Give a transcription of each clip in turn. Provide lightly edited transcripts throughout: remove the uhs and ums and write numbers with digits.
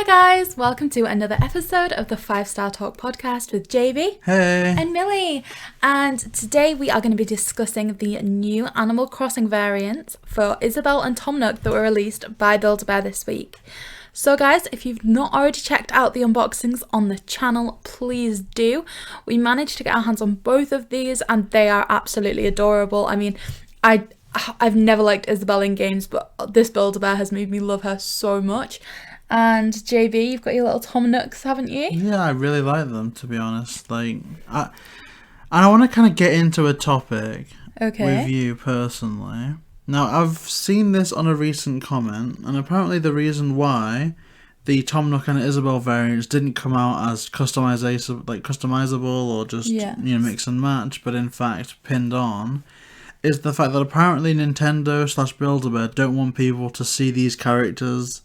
Hi guys, welcome to another episode of the 5-Star Talk podcast with JV and Millie. And today we are going to be discussing the new Animal Crossing variants for Isabelle and Tom Nook that were released by Build-A-Bear this week. So guys, if you've not already checked out the unboxings on the channel, please do. We managed to get our hands on both of these and they are absolutely adorable. I mean, I've never liked Isabelle in games, but this Build-A-Bear has made me love her so much. And JB, you've got your little Tom Nooks, haven't you? Yeah, I really like them, to be honest. I want to kind of get into a topic with you personally. Now, I've seen this on a recent comment, and apparently the reason why the Tom Nook and Isabelle variants didn't come out as customizable or just mix and match, but in fact pinned on, is the fact that apparently Nintendo / Build-A-Bear don't want people to see these characters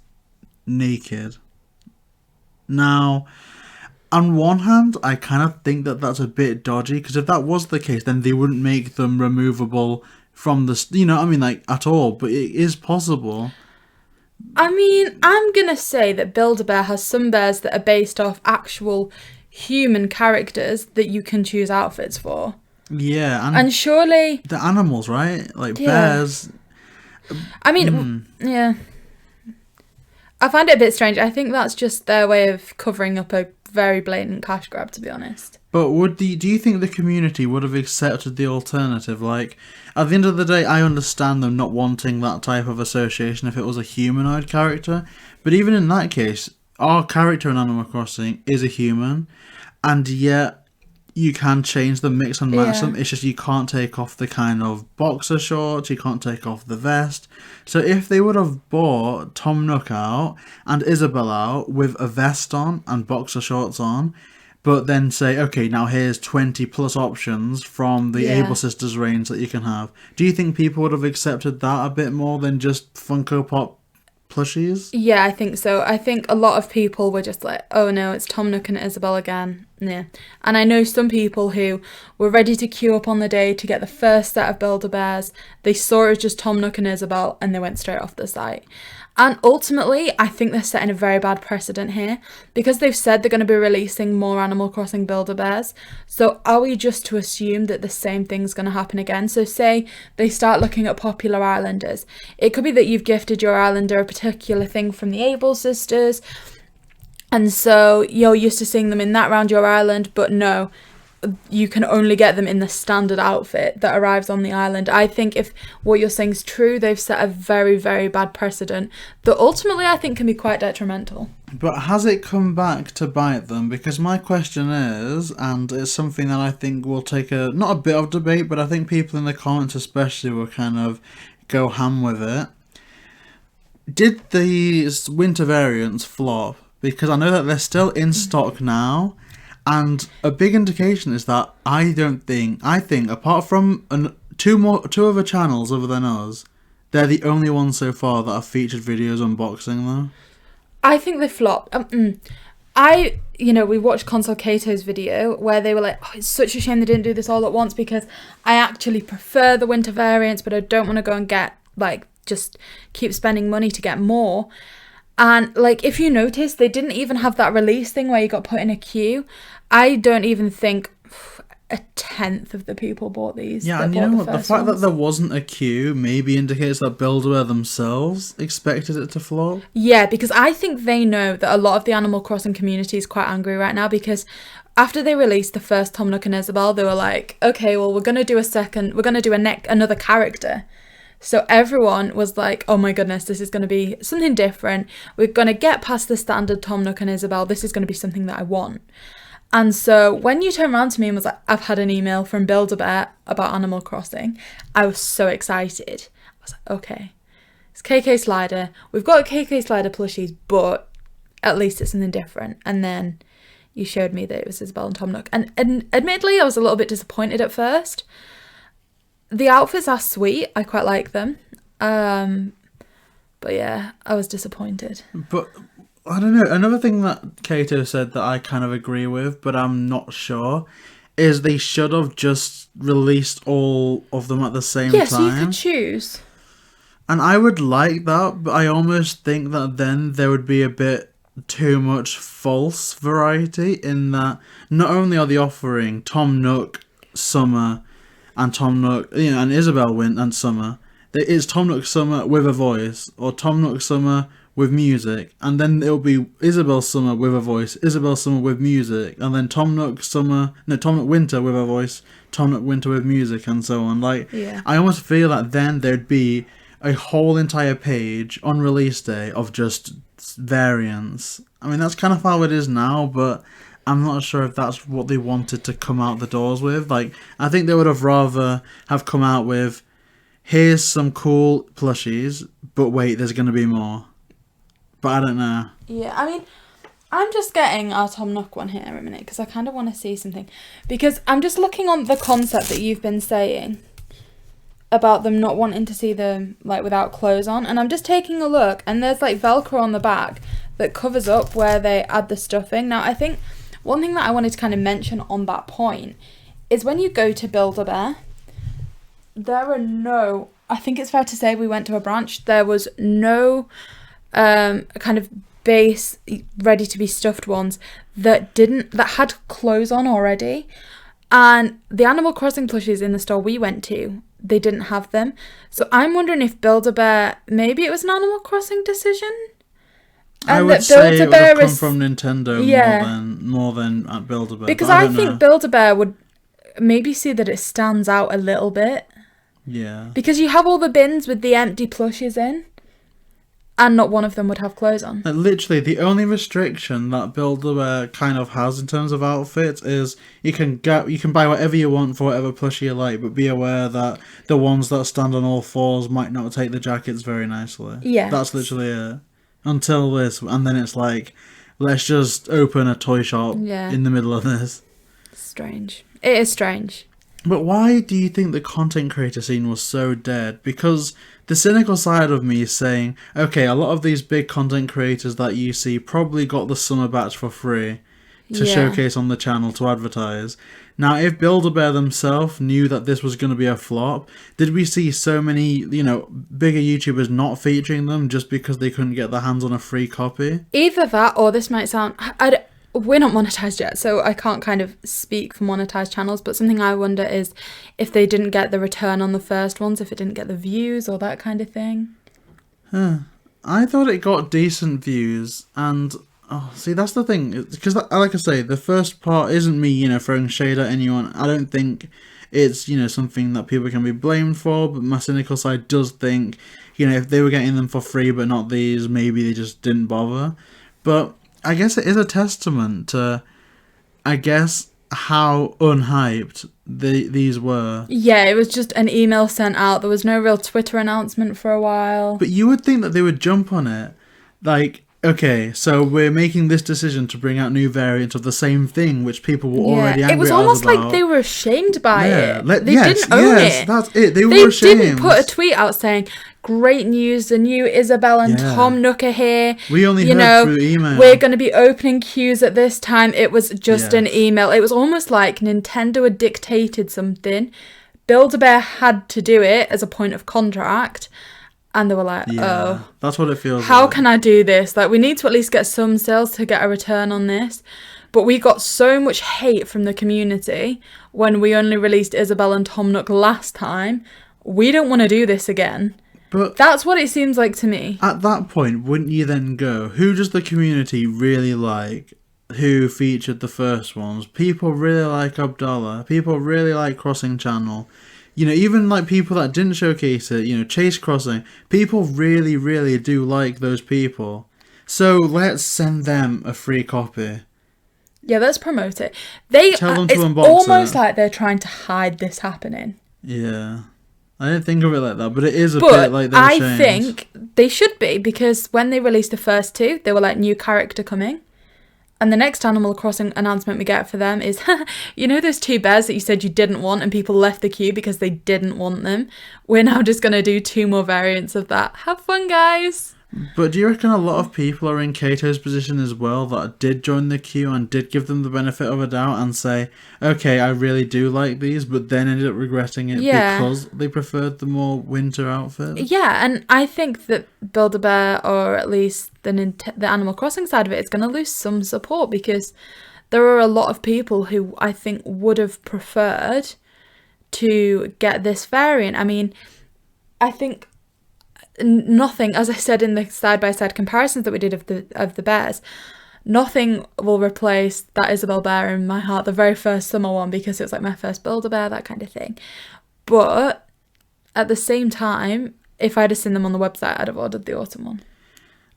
naked. Now, on one hand, I kind of think that that's a bit dodgy, because if that was the case, then they wouldn't make them removable from the, at all, but it is possible. I mean, I'm gonna say that Build-A-Bear has some bears that are based off actual human characters that you can choose outfits for. Yeah, and surely the animals, right? Bears. I mean, yeah. I find it a bit strange. I think that's just their way of covering up a very blatant cash grab, to be honest. But do you think the community would have accepted the alternative? Like, at the end of the day, I understand them not wanting that type of association if it was a humanoid character. But even in that case, our character in Animal Crossing is a human, and yet you can change them, mix and match them. It's just you can't take off the kind of boxer shorts, you can't take off the vest. So if they would have bought Tom Nook out and Isabelle out with a vest on and boxer shorts on, but then say, okay, now here's 20 plus options from the Able Sisters range that you can have. Do you think people would have accepted that a bit more than just Funko Pop plushies? Yeah, I think so. I think a lot of people were just like, oh no, it's Tom Nook and Isabelle again. Yeah. And I know some people who were ready to queue up on the day to get the first set of Build-A-Bears. They saw it as just Tom Nook and Isabelle and they went straight off the site. And ultimately, I think they're setting a very bad precedent here because they've said they're going to be releasing more Animal Crossing Build-A-Bears. So are we just to assume that the same thing's going to happen again? So say they start looking at popular islanders. It could be that you've gifted your islander a particular thing from the Able Sisters, and so you're used to seeing them in that round your island, but no, you can only get them in the standard outfit that arrives on the island. I think if what you're saying is true, they've set a very, very bad precedent that ultimately I think can be quite detrimental. But has it come back to bite them? Because my question is, and it's something that I think will take not a bit of debate, but I think people in the comments especially will kind of go ham with it. Did these winter variants flop? Because I know that they're still in stock now. And a big indication is that I think apart from two other channels other than us, they're the only ones so far that have featured videos unboxing them. I think they flopped. We watched Console Kato's video where they were like, oh, it's such a shame they didn't do this all at once because I actually prefer the winter variants, but I don't want to go and get, just keep spending money to get more. And, if you notice, they didn't even have that release thing where you got put in a queue. I don't even think a tenth of the people bought these. Yeah, and you know what? The fact that there wasn't a queue maybe indicates that Build-A-Bear themselves expected it to flop. Yeah, because I think they know that a lot of the Animal Crossing community is quite angry right now because after they released the first Tom Nook and Isabelle, they were like, okay, well, we're going to do another character. So everyone was like, oh my goodness, this is going to be something different. We're going to get past the standard Tom Nook and Isabelle. This is going to be something that I want. And so when you turned around to me and was like, I've had an email from Build-A-Bear about Animal Crossing, I was so excited. I was like, okay, it's KK Slider. We've got KK Slider plushies, but at least it's something different. And then you showed me that it was Isabelle and Tom Nook. And admittedly, I was a little bit disappointed at first. The outfits are sweet. I quite like them. But yeah, I was disappointed. But I don't know. Another thing that Kato said that I kind of agree with, but I'm not sure, is they should have just released all of them at the same time. Yeah, so you could choose. And I would like that, but I almost think that then there would be a bit too much false variety in that not only are they offering Tom Nook, Summer, and Tom Nook, and Isabelle and Summer. It's Tom Nook Summer with a voice, or Tom Nook Summer with music, and then it'll be Isabelle Summer with a voice, Isabelle Summer with music, and then Tom Nook Winter with a voice, Tom Nook Winter with music, and so on. I almost feel that then there'd be a whole entire page on release day of just variants. I mean, that's kind of how it is now, but I'm not sure if that's what they wanted to come out the doors with. I think they would have rather have come out with, here's some cool plushies, but wait, there's going to be more. But I don't know. Yeah, I mean, I'm just getting our Tom Nook one here a minute, because I kind of want to see something. Because I'm just looking on the concept that you've been saying about them not wanting to see them, without clothes on. And I'm just taking a look, and there's, Velcro on the back that covers up where they add the stuffing. Now, I think one thing that I wanted to kind of mention on that point is when you go to Build-A-Bear, there are no... I think it's fair to say we went to a branch. There was no kind of base ready to be stuffed ones that had clothes on already. And the Animal Crossing plushies in the store we went to, they didn't have them. So I'm wondering if Build-A-Bear, maybe it was an Animal Crossing decision? I would say it would have come from Nintendo more than at Build-A-Bear. Because I think Build-A-Bear would maybe see that it stands out a little bit. Yeah. Because you have all the bins with the empty plushies in, and not one of them would have clothes on. Literally, the only restriction that Build-A-Bear kind of has in terms of outfits is you can buy whatever you want for whatever plushie you like, but be aware that the ones that stand on all fours might not take the jackets very nicely. Yeah. That's literally it. Until this, and then it's let's just open a toy shop in the middle of this. Strange. It is strange. But why do you think the content creator scene was so dead? Because the cynical side of me is saying, okay, a lot of these big content creators that you see probably got the summer batch for free to showcase on the channel to advertise. Now, if Build-A-Bear themselves knew that this was going to be a flop, did we see so many, bigger YouTubers not featuring them just because they couldn't get their hands on a free copy? Either that, or this might sound... We're not monetized yet, so I can't kind of speak for monetized channels, but something I wonder is if they didn't get the return on the first ones, if it didn't get the views or that kind of thing. I thought it got decent views, and see, that's the thing, because like I say, the first part isn't me, throwing shade at anyone. I don't think it's, something that people can be blamed for, but my cynical side does think, if they were getting them for free but not these, maybe they just didn't bother. But I guess it is a testament to, how unhyped these were. Yeah, it was just an email sent out. There was no real Twitter announcement for a while. But you would think that they would jump on it. Okay, so we're making this decision to bring out new variants of the same thing, which people were already angry at us about. It was almost like they were ashamed by it. They didn't own it. That's it. They were ashamed. They didn't put a tweet out saying, great news, the new Isabelle and Tom Nook are here. We only heard through email. We're going to be opening queues at this time. It was just an email. It was almost like Nintendo had dictated something. Build-A-Bear had to do it as a point of contract. And they were like, that's what it feels like. How can I do this? We need to at least get some sales to get a return on this. But we got so much hate from the community when we only released Isabelle and Tom Nook last time. We don't want to do this again. But that's what it seems like to me. At that point, wouldn't you then go, who does the community really like? Who featured the first ones? People really like Abdallah. People really like Crossing Channel. Even people that didn't showcase it, Chase Crossing, people really, really do like those people. So let's send them a free copy. Yeah, let's promote it. Tell them to unbox it. It's almost like they're trying to hide this happening. Yeah. I didn't think of it like that, but it is a bit like they're ashamed. I think they should be, because when they released the first two, they were like, new character coming. And the next Animal Crossing announcement we get for them is, those two bears that you said you didn't want and people left the queue because they didn't want them? We're now just going to do 2 more variants of that. Have fun, guys. But do you reckon a lot of people are in Kato's position as well that did join the queue and did give them the benefit of a doubt and say, okay, I really do like these, but then ended up regretting it because they preferred the more winter outfit? Yeah, and I think that Build-A-Bear, or at least the Animal Crossing side of it, is going to lose some support because there are a lot of people who I think would have preferred to get this variant. I mean, I think nothing, as I said in the side-by-side comparisons that we did of the bears, nothing will replace that Isabelle bear in my heart, the very first summer one, because it was like my first Build-A-Bear, that kind of thing. But at the same time, if I'd have seen them on the website, I'd have ordered the autumn one.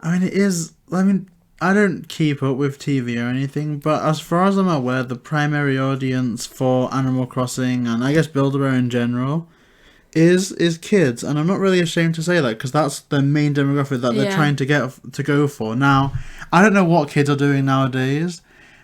I don't keep up with TV or anything, but as far as I'm aware, the primary audience for Animal Crossing, and I guess Build-A-Bear in general, is kids, and I'm not really ashamed to say that because that's the main demographic that they're trying to go for. Now, I don't know what kids are doing nowadays,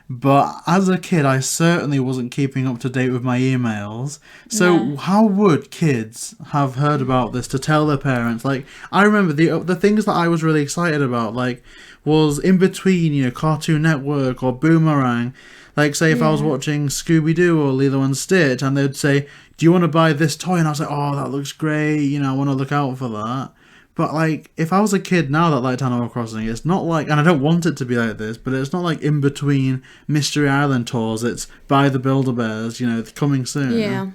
but as a kid, I certainly wasn't keeping up to date with my emails. So how would kids have heard about this to tell their parents? Like, I remember the things that I was really excited about, like, was in between, Cartoon Network or Boomerang. Like, say, if I was watching Scooby Doo or Lilo and Stitch, and they'd say, do you want to buy this toy? And I was like, oh, that looks great, I want to look out for that. But, like, if I was a kid now that liked Animal Crossing, it's not like, and I don't want it to be like this, but it's not like in between Mystery Island tours, it's buy the Build-A-Bears, coming soon. Yeah.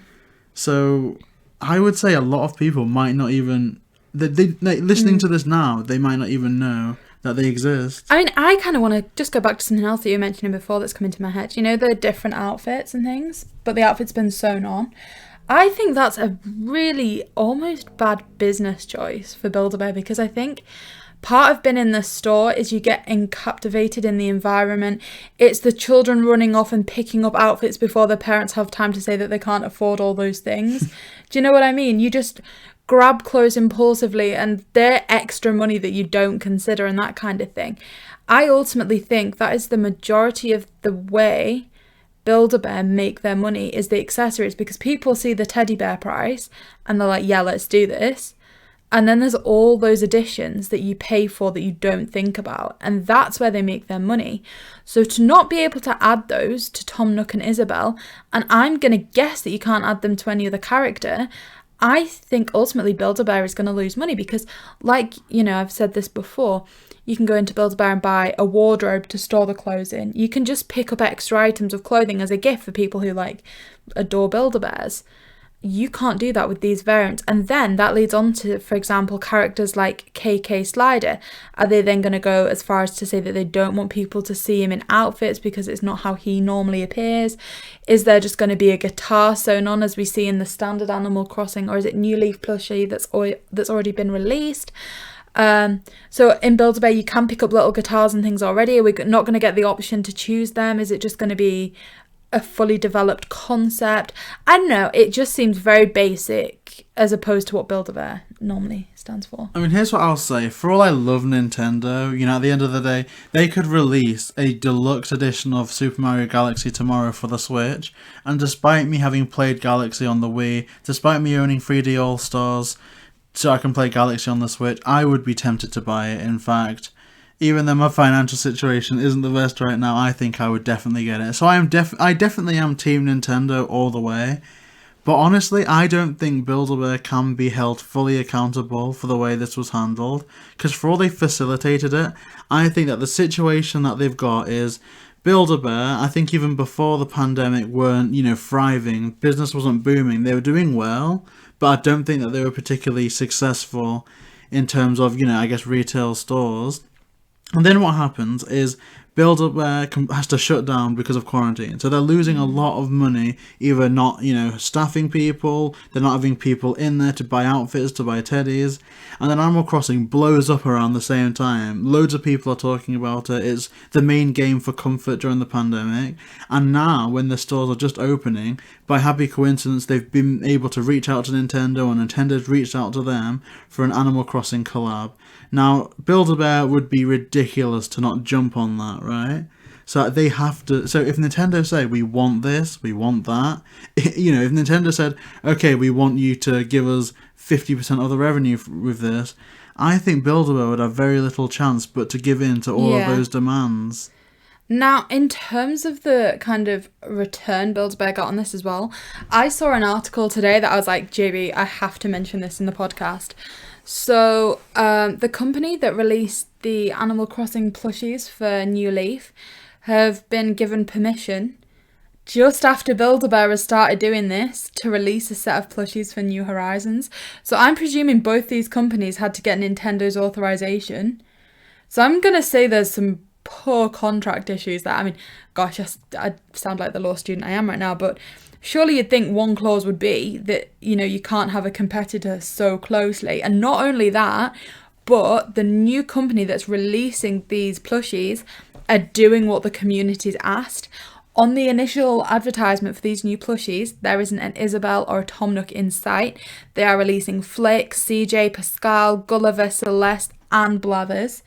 So, I would say a lot of people might not even, listening to this now, they might not even know that they exist. I mean, I kind of want to just go back to something else that you were mentioning before that's come into my head. The different outfits and things, but the outfit's been sewn on. I think that's a really almost bad business choice for Build-A-Bear, because I think part of being in the store is you get captivated in the environment. It's the children running off and picking up outfits before their parents have time to say that they can't afford all those things. Do you know what I mean? You just grab clothes impulsively and they're extra money that you don't consider and that kind of thing. I ultimately think that is the majority of the way Build-A-Bear make their money is the accessories, because people see the teddy bear price and they're like, yeah, let's do this. And then there's all those additions that you pay for that you don't think about, and that's where they make their money. So to not be able to add those to Tom, Nook and Isabelle, and I'm going to guess that you can't add them to any other character, I think ultimately Build-A-Bear is going to lose money because, like, I've said this before, you can go into Build-A-Bear and buy a wardrobe to store the clothes in. You can just pick up extra items of clothing as a gift for people who, adore Build-A-Bears. You can't do that with these variants. And then that leads on to, for example, characters like KK Slider. Are they then going to go as far as to say that they don't want people to see him in outfits because it's not how he normally appears? Is there just going to be a guitar sewn on as we see in the standard Animal Crossing, or is it New Leaf plushie that's already been released? So in Build-A-Bear you can pick up little guitars and things already. Are we not going to get the option to choose them? Is it just going to be a fully developed concept? I don't know, it just seems very basic as opposed to what Build-A-Bear normally stands for. I mean, here's what I'll say. For all I love Nintendo, at the end of the day, they could release a deluxe edition of Super Mario Galaxy tomorrow for the Switch, and despite me having played Galaxy on the Wii, despite me owning 3D All-Stars so I can play Galaxy on the Switch, I would be tempted to buy it. In fact, even though my financial situation isn't the best right now, I think I would definitely get it. So I definitely am Team Nintendo all the way. But honestly, I don't think Build-A-Bear can be held fully accountable for the way this was handled. Because for all they facilitated it, I think that the situation that they've got is Build-A-Bear, I think even before the pandemic, weren't, thriving. Business wasn't booming. They were doing well, but I don't think that they were particularly successful in terms of, I guess, retail stores. And then what happens is Build-A-Bear has to shut down because of quarantine. So they're losing a lot of money, either not, staffing people, they're not having people in there to buy outfits, to buy teddies. And then Animal Crossing blows up around the same time. Loads of people are talking about it. It's the main game for comfort during the pandemic. And now, when the stores are just opening, by happy coincidence, they've been able to reach out to Nintendo, and Nintendo's reached out to them for an Animal Crossing collab. Now, Build-A-Bear would be ridiculous to not jump on that, right? So they have to. So if Nintendo say, we want this, we want that, if Nintendo said, okay, we want you to give us 50% of the revenue with this, I think Build-A-Bear would have very little chance but to give in to all of those demands. Now, in terms of the kind of return Build-A-Bear got on this as well, I saw an article today that I was like, JB, I have to mention this in the podcast. So, the company that released the Animal Crossing plushies for New Leaf have been given permission, just after Build-A-Bear has started doing this, to release a set of plushies for New Horizons. So I'm presuming both these companies had to get Nintendo's authorization. So I'm going to say there's some poor contract issues there. I mean, gosh, I sound like the law student I am right now, but surely you'd think one clause would be that, you know, you can't have a competitor so closely. And not only that, but the new company that's releasing these plushies are doing what the community's asked. On the initial advertisement for these new plushies, there isn't an Isabelle or a Tom Nook in sight. They are releasing Flick, CJ, Pascal, Gulliver, Celeste, and Blathers,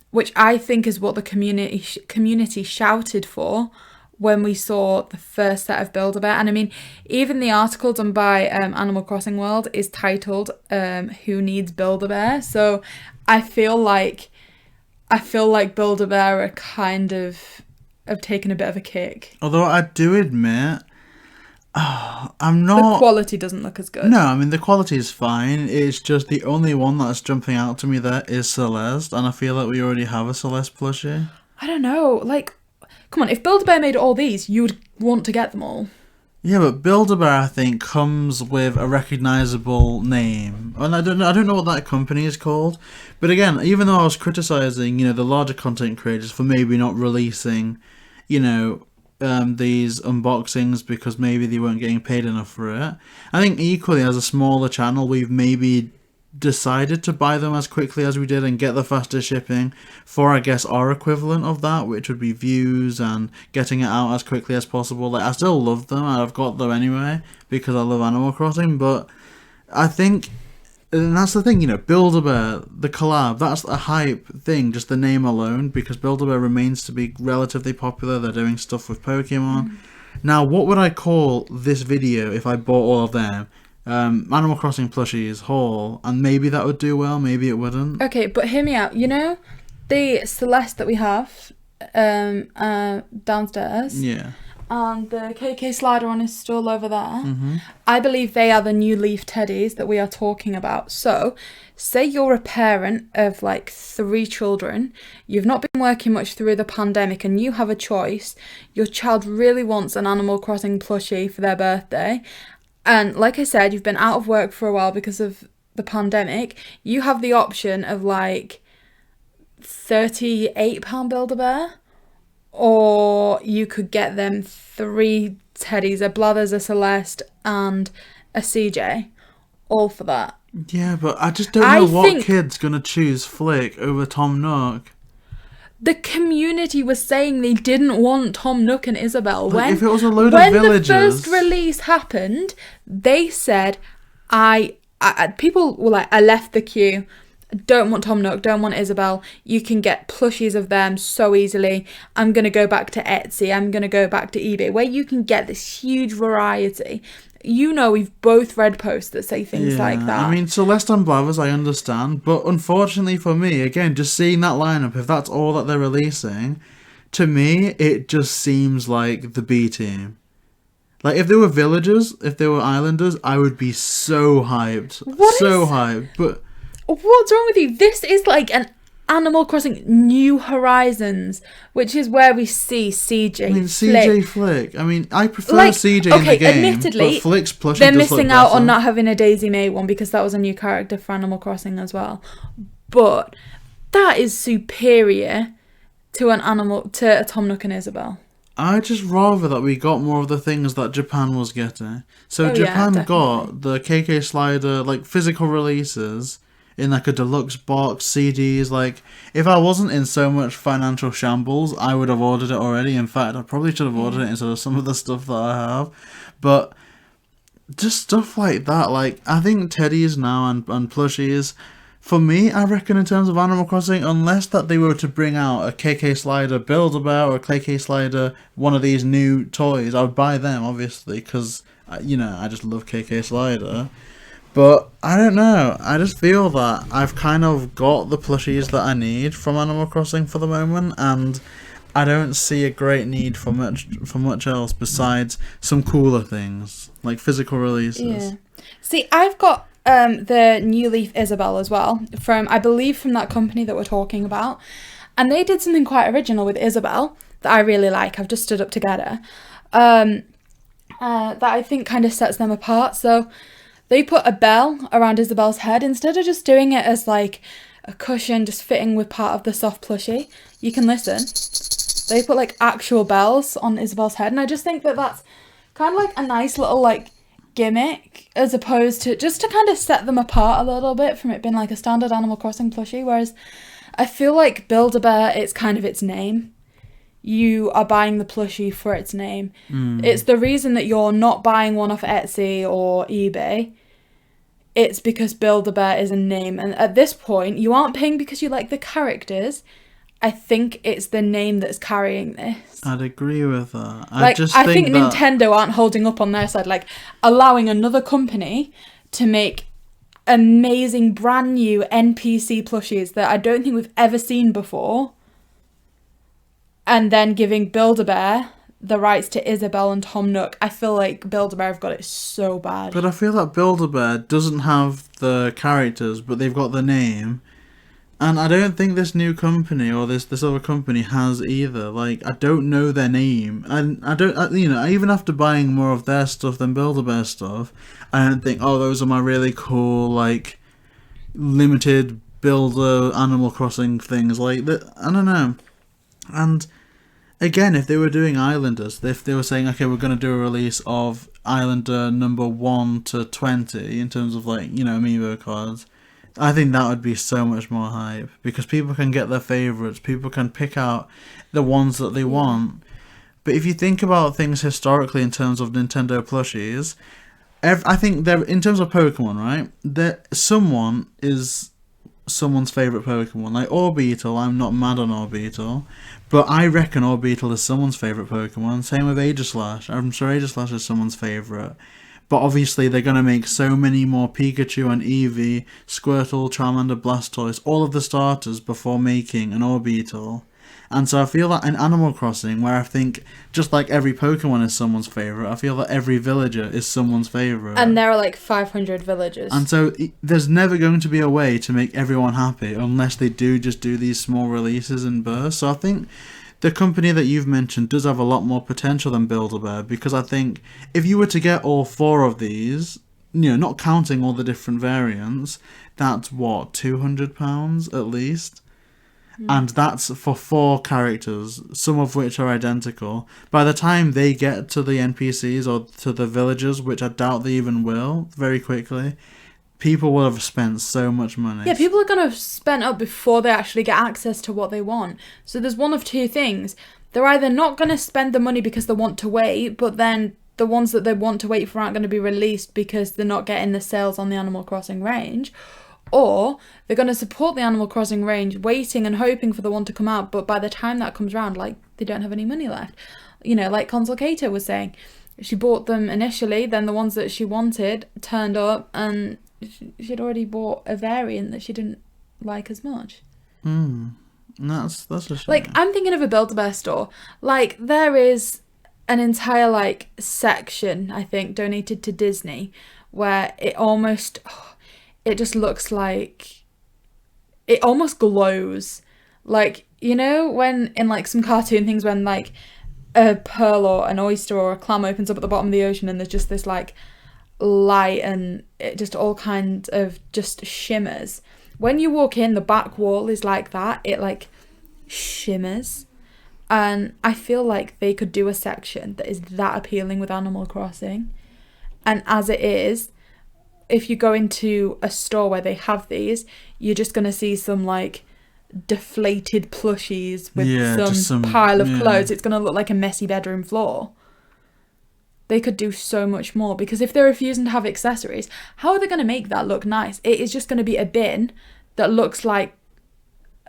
which I think is what the community shouted for when we saw the first set of Build-A-Bear. And I mean, even the article done by Animal Crossing World is titled Who Needs Build-A-Bear? So I feel like Build-A-Bear are kind of have taken a bit of a kick. Although I do admit, I'm not... The quality doesn't look as good. No, I mean, the quality is fine. It's just the only one that's jumping out to me there is Celeste, and I feel like we already have a Celeste plushie. I don't know. Like, come on, if Build-A-Bear made all these, you would want to get them all. Yeah, but Build-A-Bear, I think, comes with a recognisable name. And I don't know what that company is called. But again, even though I was criticising, you know, the larger content creators for maybe not releasing, you know, these unboxings because maybe they weren't getting paid enough for it, I think equally as a smaller channel, we've maybe decided to buy them as quickly as we did and get the faster shipping for, I guess, our equivalent of that, which would be views and getting it out as quickly as possible. Like, I still love them, and I've got them anyway because I love Animal Crossing, but I think, and that's the thing, you know, Build-A-Bear, the collab, that's a hype thing, just the name alone, because Build-A-Bear remains to be relatively popular. They're doing stuff with Pokemon. Now, what would I call this video if I bought all of them? Animal Crossing plushies haul, and maybe that would do well, maybe it wouldn't. Okay, but hear me out. You know the Celeste that we have downstairs? Yeah. And the KK slider on his stall over there. Mm-hmm. I believe they are the new Leaf teddies that we are talking about. So, say you're a parent of like 3 children, you've not been working much through the pandemic, and you have a choice. Your child really wants an Animal Crossing plushie for their birthday. And like I said, you've been out of work for a while because of the pandemic. You have the option of like £38 Build-A-Bear, or you could get them 3 teddies, a Blathers, a Celeste, and a CJ, all for that. Yeah, but I just don't know what kid's going to choose Flick over Tom Nook. The community was saying they didn't want Tom Nook and Isabelle. Like, if it was a load of villagers... When the first release happened, they said, people were like, I left the queue, don't want Tom Nook, don't want Isabelle, you can get plushies of them so easily, I'm going to go back to Etsy, I'm going to go back to eBay, where you can get this huge variety. You know, we've both read posts that say things like that. I mean, Celeste and Blathers, I understand. But unfortunately for me, again, just seeing that lineup, if that's all that they're releasing, to me, it just seems like the B team. Like, if they were villagers, if they were islanders, I would be so hyped. Hyped. But what's wrong with you? This is like an Animal Crossing New Horizons, which is where we see CJ. I mean, CJ Flick. I mean, I prefer CJ in the game, admittedly, but Flick's plushie they're does missing look out better. on not having a Daisy May one because that was a new character for Animal Crossing as well. But that is superior to a Tom Nook and Isabelle. I just rather that we got more of the things that Japan was getting. So Japan got the KK slider, like physical releases in like a deluxe box, CDs. Like, if I wasn't in so much financial shambles, I would have ordered it already. In fact, I probably should have ordered it instead of some of the stuff that I have. But just stuff like that. Like, I think teddies now and plushies, for me, I reckon in terms of Animal Crossing, unless that they were to bring out a KK slider Build-A-Bear or a KK slider, one of these new toys, I would buy them, obviously, because, you know, I just love KK slider. But I don't know. I just feel that I've kind of got the plushies that I need from Animal Crossing for the moment, and I don't see a great need for much else besides some cooler things like physical releases. Yeah. See, I've got the New Leaf Isabelle as well from that company that we're talking about, and they did something quite original with Isabelle that I really like. I've just stood up to get her. That I think kind of sets them apart. So they put a bell around Isabelle's head instead of just doing it as like a cushion just fitting with part of the soft plushie. You can listen. They put like actual bells on Isabelle's head, and I just think that that's kind of like a nice little like gimmick as opposed to just to kind of set them apart a little bit from it being like a standard Animal Crossing plushie. Whereas I feel like Build-A-Bear, it's kind of its name. You are buying the plushie for its name. It's the reason that you're not buying one off Etsy or eBay. It's because Build-A-Bear is a name. And at this point, you aren't paying because you like the characters. I think it's the name that's carrying this. I'd agree with that. I think Nintendo aren't holding up on their side, like allowing another company to make amazing brand new NPC plushies that I don't think we've ever seen before. And then giving Build-A-Bear the rights to Isabelle and Tom Nook. I feel like Build-A-Bear have got it so bad. But I feel like Build-A-Bear doesn't have the characters, but they've got the name. And I don't think this new company or this other company has either. Like, I don't know their name. And even after buying more of their stuff than Build-A-Bear stuff, I don't think, oh, those are my really cool, like, limited Builder Animal Crossing things. Like, I don't know. And again, if they were doing Islanders, if they were saying, okay, we're going to do a release of Islander number 1 to 20 in terms of like, amiibo cards, I think that would be so much more hype because people can get their favourites, people can pick out the ones that they want. But if you think about things historically in terms of Nintendo plushies, I think in terms of Pokemon, right, someone is someone's favourite Pokemon. Like Orbeetle, I'm not mad on Orbeetle, but I reckon Orbeetle is someone's favourite Pokemon. Same with Aegislash. I'm sure Aegislash is someone's favourite. But obviously they're going to make so many more Pikachu and Eevee, Squirtle, Charmander, Blastoise, all of the starters before making an Orbeetle. And so I feel that in Animal Crossing, where I think just like every Pokemon is someone's favourite, I feel that every villager is someone's favourite. And there are like 500 villagers. And so there's never going to be a way to make everyone happy unless they do these small releases in bursts. So I think the company that you've mentioned does have a lot more potential than Build-A-Bear, because I think if you were to get all 4 of these, not counting all the different variants, that's what, £200 at least? And that's for 4 characters, some of which are identical. By the time they get to the NPCs or to the villagers, which I doubt they even will, very quickly, people will have spent so much money. Yeah, people are going to have spent up before they actually get access to what they want. So there's one of two things. They're either not going to spend the money because they want to wait, but then the ones that they want to wait for aren't going to be released because they're not getting the sales on the Animal Crossing range. Or they're going to support the Animal Crossing range, waiting and hoping for the one to come out, but by the time that comes around, like, they don't have any money left. Like Console Kato was saying, she bought them initially, then the ones that she wanted turned up, and she'd already bought a variant that she didn't like as much. That's a shame. Like, I'm thinking of a Build-A-Bear store. Like, there is an entire, like, section, I think, donated to Disney, where it almost... it just looks like... it almost glows. Like, when in, like, some cartoon things when, like, a pearl or an oyster or a clam opens up at the bottom of the ocean and there's just this, like, light and it just all kinds of just shimmers. When you walk in, the back wall is like that. It, like, shimmers. And I feel like they could do a section that is that appealing with Animal Crossing. And as it is... if you go into a store where they have these, you're just going to see some, like, deflated plushies with some pile of clothes. It's going to look like a messy bedroom floor. They could do so much more, because if they're refusing to have accessories, how are they going to make that look nice? It is just going to be a bin that looks like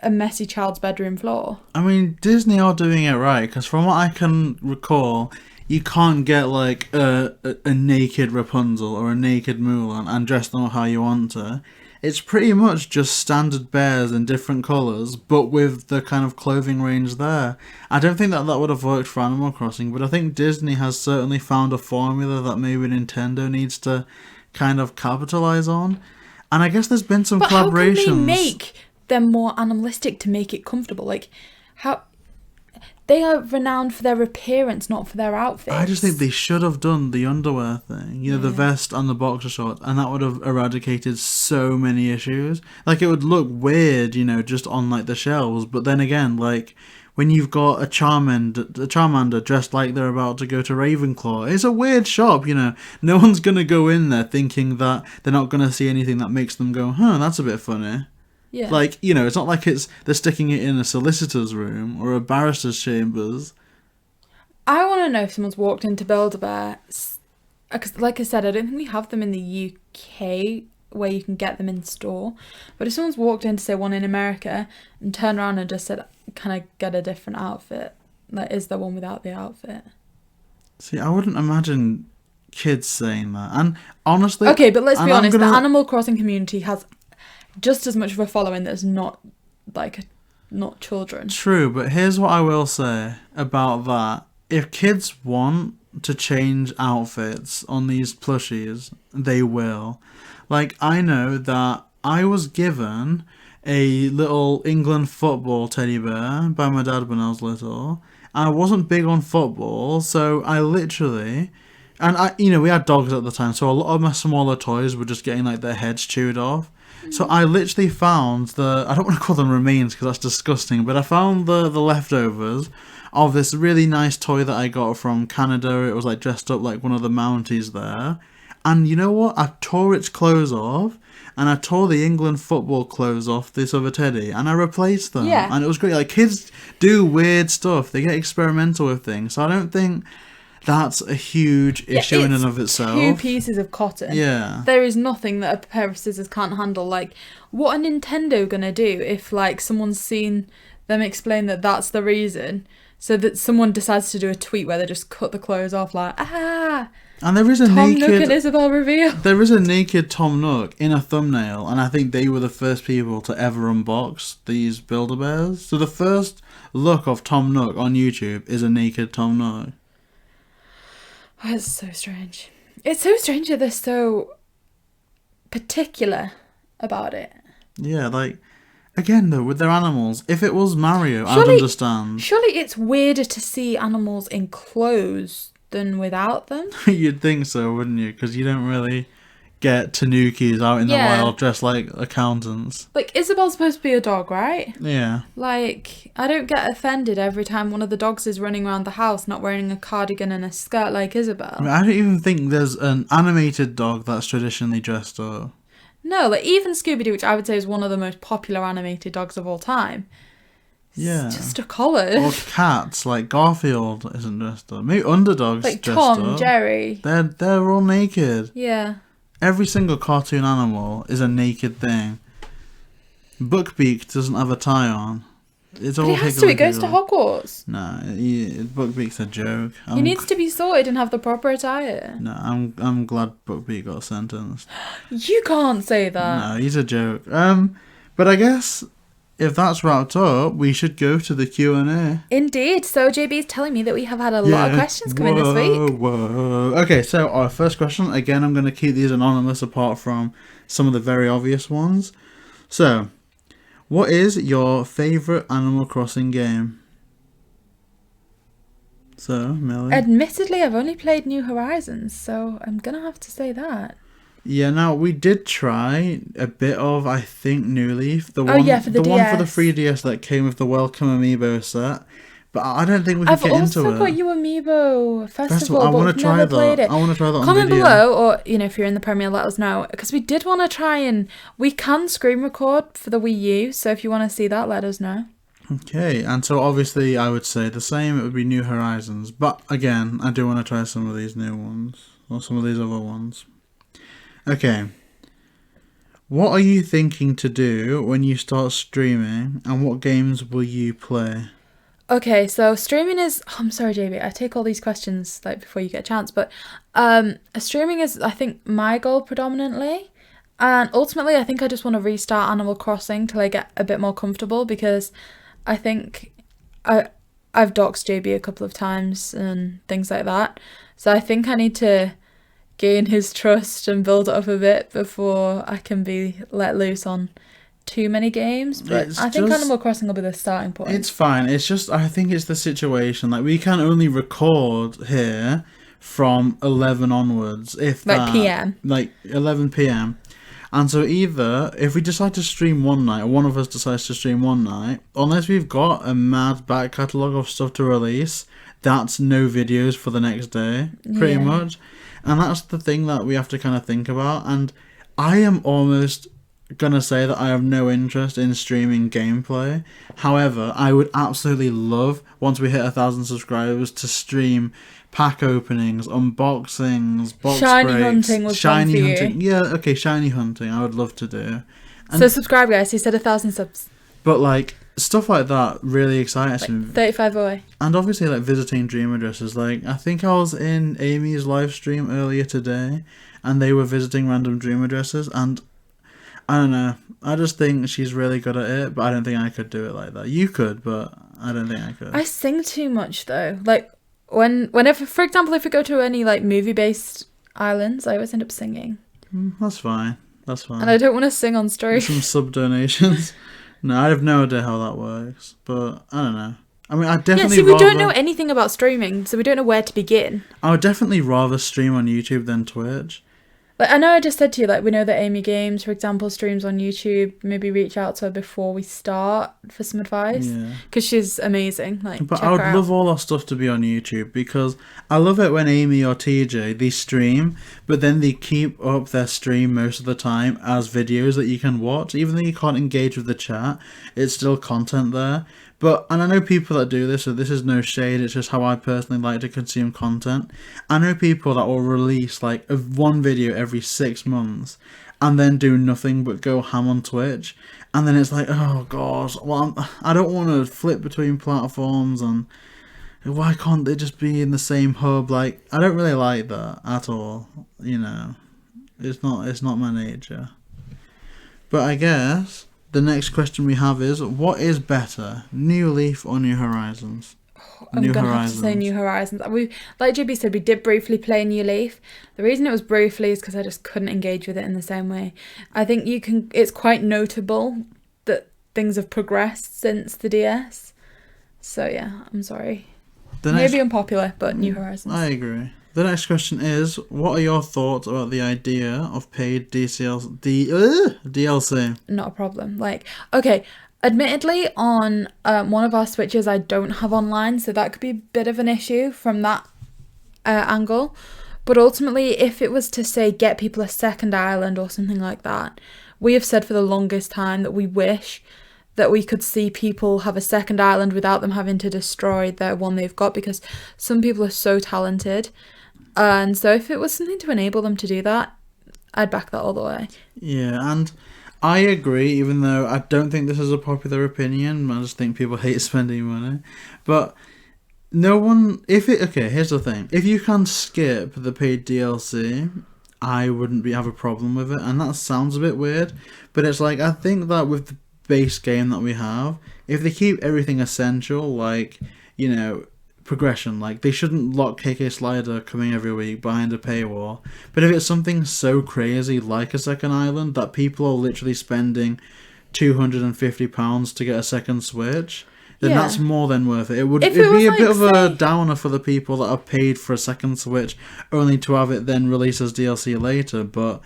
a messy child's bedroom floor. I mean, Disney are doing it right, because from what I can recall, you can't get like a naked Rapunzel or a naked Mulan and dress them how you want to. It's pretty much just standard bears in different colours, but with the kind of clothing range there. I don't think that would have worked for Animal Crossing, but I think Disney has certainly found a formula that maybe Nintendo needs to kind of capitalise on. And I guess there's been some collaborations. How can they make them more animalistic to make it comfortable? Like, how... They are renowned for their appearance, not for their outfits. I just think they should have done the underwear thing. You know, the vest and the boxer shorts. And that would have eradicated so many issues. Like, it would look weird, you know, just on, like, the shelves. But then again, like, when you've got a Charmander dressed like they're about to go to Ravenclaw, it's a weird shop, you know. No one's going to go in there thinking that they're not going to see anything that makes them go, that's a bit funny. Yeah. Like, you know, it's not like they're sticking it in a solicitor's room or a barrister's chambers. I want to know if someone's walked into Build-A-Bear, because like I said, I don't think we have them in the UK where you can get them in store. But if someone's walked in to say one in America and turned around and just said, can I get a different outfit? Like, is there one without the outfit? See, I wouldn't imagine kids saying that. And honestly... Okay, but let's be honest, the Animal Crossing community has just as much of a following that's not children. True, but here's what I will say about that. If kids want to change outfits on these plushies, they will. Like, I know that I was given a little England football teddy bear by my dad when I was little. I wasn't big on football, so I literally... And we had dogs at the time, so a lot of my smaller toys were just getting like their heads chewed off. So I literally found I don't want to call them remains because that's disgusting, but I found the leftovers of this really nice toy that I got from Canada. It was like dressed up like one of the Mounties there. And you know what? I tore its clothes off, and I tore the England football clothes off this other teddy, and I replaced them. Yeah. And it was great. Like, kids do weird stuff. They get experimental with things. So I don't think... That's a huge issue in and of itself. 2 pieces of cotton. Yeah. There is nothing that a pair of scissors can't handle. Like, what are Nintendo gonna do if, like, someone's seen them explain that that's the reason? So that someone decides to do a tweet where they just cut the clothes off, like, And there is a Tom naked... Nook and Isabelle reveal. There is a naked Tom Nook in a thumbnail, and I think they were the first people to ever unbox these Build-A-Bears. So the first look of Tom Nook on YouTube is a naked Tom Nook. Oh, it's so strange. It's so strange that they're so particular about it. Yeah, like, again though, with their animals, if it was Mario, I'd understand. Surely it's weirder to see animals in clothes than without them? You'd think so, wouldn't you? Because you don't really get tanukis out in the wild dressed like accountants. Like, Isabelle's supposed to be a dog, right? Yeah. Like, I don't get offended every time one of the dogs is running around the house not wearing a cardigan and a skirt like Isabelle. I don't even think there's an animated dog that's traditionally dressed up. No, like, even Scooby Doo, which I would say is one of the most popular animated dogs of all time. Yeah. It's just a collar. Or cats, like Garfield isn't dressed up. Maybe Underdog's like dressed up. Tom, Jerry. They're all naked. Yeah. Every single cartoon animal is a naked thing. Buckbeak doesn't have a tie on. It's all. But he has to. It goes to Hogwarts. No, Buckbeak's a joke. He needs to be sorted and have the proper attire. No, I'm glad Buckbeak got sentenced. You can't say that. No, he's a joke. But I guess if that's wrapped up, we should go to the Q&A. Indeed. So JB's telling me that we have had a lot of questions come in this week. Okay, so our first question, again, I'm going to keep these anonymous apart from some of the very obvious ones. So, what is your favourite Animal Crossing game? So, Millie? Admittedly, I've only played New Horizons, so I'm going to have to say that. Yeah, now we did try a bit of, I think, New Leaf. For the DS. One for the 3DS that came with the Welcome Amiibo set. But I don't think we could get into it. I've also got you Amiibo Festival, I want but to try never played that. it. I want to try that on Comment video. below, or if you're in the Premier, let us know, because we did want to try and we can screen record for the Wii U. So if you want to see that, let us know. Okay, and so obviously I would say the same. It would be New Horizons, but again, I do want to try some of these new ones or some of these other ones. Okay. What are you thinking to do when you start streaming, and what games will you play? Okay, so streaming is... I'm sorry, JB, I take all these questions like before you get a chance, but streaming is, I think, my goal predominantly. And ultimately, I think I just want to restart Animal Crossing till I get a bit more comfortable, because I think I've doxed JB a couple of times and things like that. So I think I need to gain his trust and build it up a bit before I can be let loose on too many games. But I think Animal Crossing will be the starting point. It's fine. It's just, I think it's the situation. Like, we can only record here from 11 onwards, if that. PM. Like 11 PM. And so either, if we decide to stream one night, or one of us decides to stream one night, unless we've got a mad back catalogue of stuff to release, that's no videos for the next day, pretty much. And that's the thing that we have to kind of think about. And I am almost gonna say that I have no interest in streaming gameplay. However, I would absolutely love, once we hit 1,000 subscribers, to stream pack openings, unboxings, box shiny breaks, hunting was shiny fun for hunting. you. Yeah, okay, shiny hunting. I would love to do. And, so subscribe, guys. He said 1,000 subs. But like stuff like that really excites me. 35 away. And obviously, like visiting dream addresses. Like, I think I was in Amy's live stream earlier today, and they were visiting random dream addresses, and I don't know. I just think she's really good at it, but I don't think I could do it like that. You could, but I don't think I could. I sing too much though. Like whenever, for example, if we go to any like movie-based islands, I always end up singing. That's fine. That's fine. And I don't want to sing on story. Some sub donations. No, I have no idea how that works, but I don't know. I mean, I definitely. Yeah, see, we don't know anything about streaming, so we don't know where to begin. I would definitely rather stream on YouTube than Twitch. Like, I know I just said to you, like, we know that Amy Games, for example, streams on YouTube. Maybe reach out to her before we start for some advice. Yeah. Because she's amazing. Like, but check I would her out. love all our stuff to be on YouTube, because I love it when Amy or TJ, they stream, but then they keep up their stream most of the time as videos that you can watch. Even though you can't engage with the chat, it's still content there. And I know people that do this, so this is no shade, it's just how I personally like to consume content. I know people that will release like one video every 6 months and then do nothing but go ham on Twitch. And then it's like, oh gosh, well, I don't want to flip between platforms, and why can't they just be in the same hub? Like, I don't really like that at all, you know. It's not my nature. But I guess the next question we have is, what is better, New Leaf or New Horizons? I'm going to have to say New Horizons. Like JB said, we did briefly play New Leaf. The reason it was briefly is because I just couldn't engage with it in the same way. I think it's quite notable that things have progressed since the DS. So yeah, I'm sorry. Maybe unpopular, but New Horizons. I agree. The next question is, what are your thoughts about the idea of paid DLC? Not a problem. Like, okay, admittedly, on one of our Switches, I don't have online, so that could be a bit of an issue from that angle. But ultimately, if it was to, say, get people a second island or something like that, we have said for the longest time that we wish that we could see people have a second island without them having to destroy the one they've got, because some people are so talented. And so if it was something to enable them to do that, I'd back that all the way. Yeah, and I agree, even though I don't think this is a popular opinion. I just think people hate spending money. But no one... Okay, here's the thing. If you can skip the paid DLC, I wouldn't have a problem with it. And that sounds a bit weird, but it's like, I think that with the base game that we have, if they keep everything essential, like, you know, progression, like they shouldn't lock KK Slider coming every week behind a paywall. But if it's something so crazy like a second island that people are literally spending £250 to get a second Switch, then that's more than worth it. It'd be a bit of a downer for the people that are paid for a second Switch only to have it then released as DLC later. But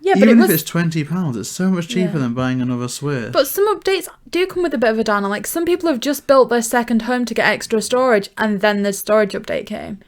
even if it's £20, it's so much cheaper than buying another Switch. But some updates do come with a bit of a downer. Like, some people have just built their second home to get extra storage, and then the storage update came.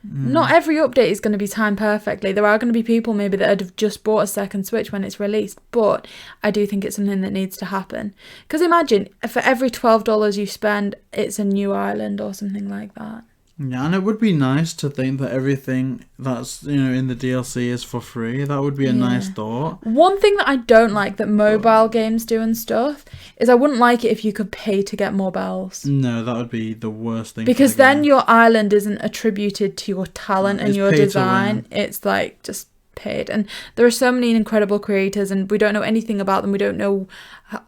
Not every update is going to be timed perfectly. There are going to be people maybe that have just bought a second Switch when it's released, but I do think it's something that needs to happen. Because imagine, for every $12 you spend, it's a new island or something like that. Yeah, and it would be nice to think that everything that's, in the DLC is for free. That would be a nice thought. One thing that I don't like that mobile games do and stuff is I wouldn't like it if you could pay to get more bells. No, that would be the worst thing. Because then your island isn't attributed to your talent and your design. It's like just paid. And there are so many incredible creators and we don't know anything about them. We don't know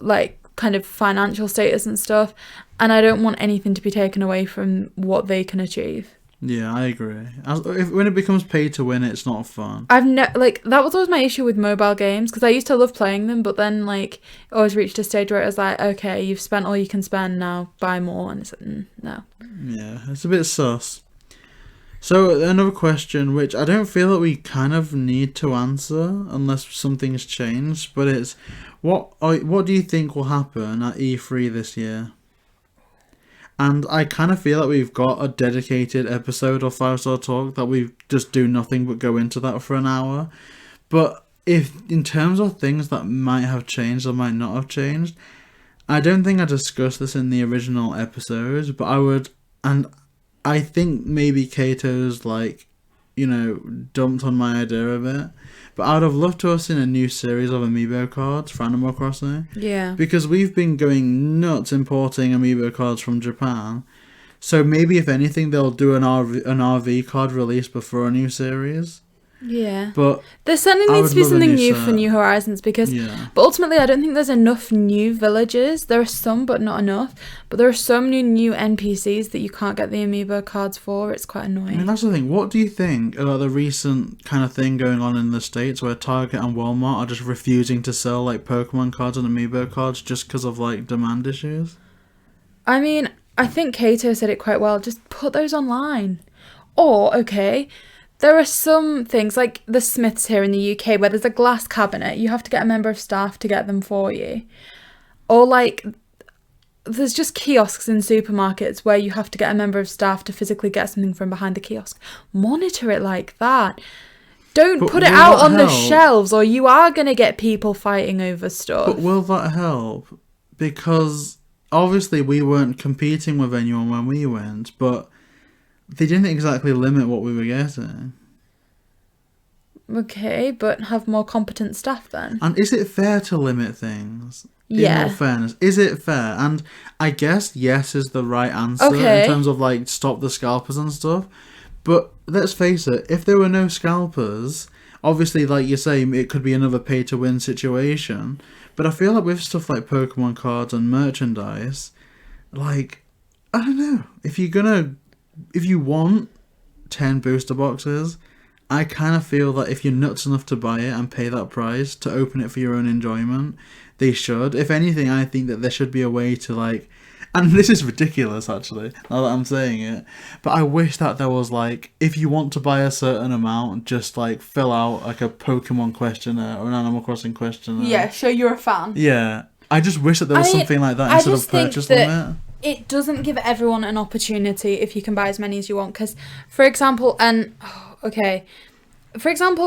like kind of financial status and stuff. And I don't want anything to be taken away from what they can achieve. Yeah, I agree. When it becomes pay to win, it's not fun. That was always my issue with mobile games because I used to love playing them, but then like always reached a stage where it was like, okay, you've spent all you can spend, now buy more, and it's like, no. Yeah, it's a bit sus. So another question, which I don't feel that we kind of need to answer unless something's changed, but it's what do you think will happen at E3 this year? And I kind of feel like we've got a dedicated episode of 5-Star Talk that we just do nothing but go into that for an hour. But if in terms of things that might have changed or might not have changed, I don't think I discussed this in the original episodes, but I would, and I think maybe Kato's dumped on my idea a bit. But I would have loved to have seen a new series of amiibo cards for Animal Crossing. Yeah. Because we've been going nuts importing amiibo cards from Japan. So maybe, if anything, they'll do an RV card release before a new series. Yeah. But there certainly needs to be something new for New Horizons because... Yeah. But ultimately, I don't think there's enough new villages. There are some, but not enough. But there are so many new NPCs that you can't get the amiibo cards for. It's quite annoying. I mean, that's the thing. What do you think about the recent kind of thing going on in the States where Target and Walmart are just refusing to sell, like, Pokemon cards and amiibo cards just because of, like, demand issues? I mean, I think Kato said it quite well. Just put those online. Or, okay... There are some things, like the Smiths here in the UK, where there's a glass cabinet. You have to get a member of staff to get them for you. Or, like, there's just kiosks in supermarkets where you have to get a member of staff to physically get something from behind the kiosk. Monitor it like that. Don't put it out on the shelves or you are going to get people fighting over stuff. But will that help? Because, obviously, we weren't competing with anyone when we went, but... They didn't exactly limit what we were getting. Okay, but have more competent staff then. And is it fair to limit things? Yeah. In all fairness, is it fair? And I guess yes is the right answer in terms of like stop the scalpers and stuff. But let's face it, if there were no scalpers, obviously like you say, it could be another pay to win situation. But I feel like with stuff like Pokemon cards and merchandise, like, I don't know, if you want 10 booster boxes, I kind of feel that if you're nuts enough to buy it and pay that price to open it for your own enjoyment, they should. If anything, I think that there should be a way to like, and this is ridiculous actually, now that I'm saying it, but I wish that there was like, if you want to buy a certain amount, just like fill out like a Pokemon questionnaire or an Animal Crossing questionnaire. Yeah, show you're a fan. Yeah. I just wish that there was something like that instead of purchase limit. It doesn't give everyone an opportunity if you can buy as many as you want. Because, for example,